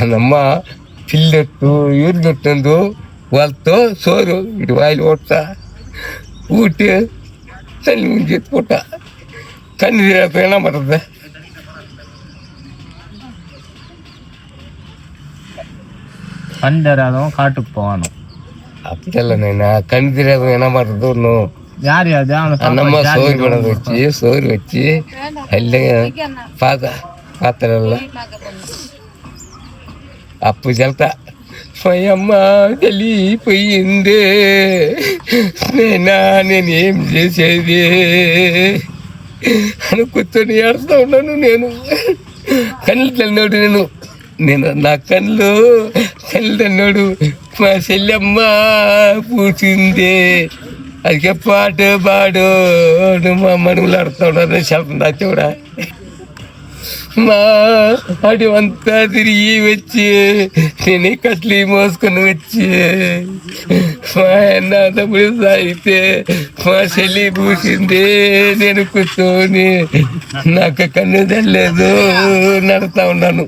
నమ్మ పిల్లెట్టు ఊరినట్టు వాళ్ళతో సోరు ఇటు వాయిలు కొట్టా ఊటి తల్లి ముంచి పుట్ట కన్ను తిరగకపోయినా పడుతుందా கண்டராதோ காட்டுக்கு போவானோ அப்படியல்ல நைனா கண் தெரியாத என்ன பண்றது யார் யாரு அண்ணம்மா சோறு வச்சு எல்லாம் పాత్రల్లో అప్పు చెల్తా పోయమ్మా తెలియపోయిందే నేనేం చేసేది అని కూర్చొని ఏడుస్తూ ఉన్నాను. నేను కళ్ళు తన్నోడు నేను నా కళ్ళు తన్నోడు మా చెల్లెమ్మ పూసిందే అది పాడు పాడు మా మనుగులు ఆడుతూ ఉన్నారు చెప్తా చూడ మా అడివంతా తిరిగి వచ్చి నేను కట్లు మోసుకొని వచ్చి మా అన్న తమ్ముడు సాగితే మా చెల్లి పూసింది. నేను కూర్చొని నాకు కన్ను తెల్లలేదు నడుతా ఉన్నాను.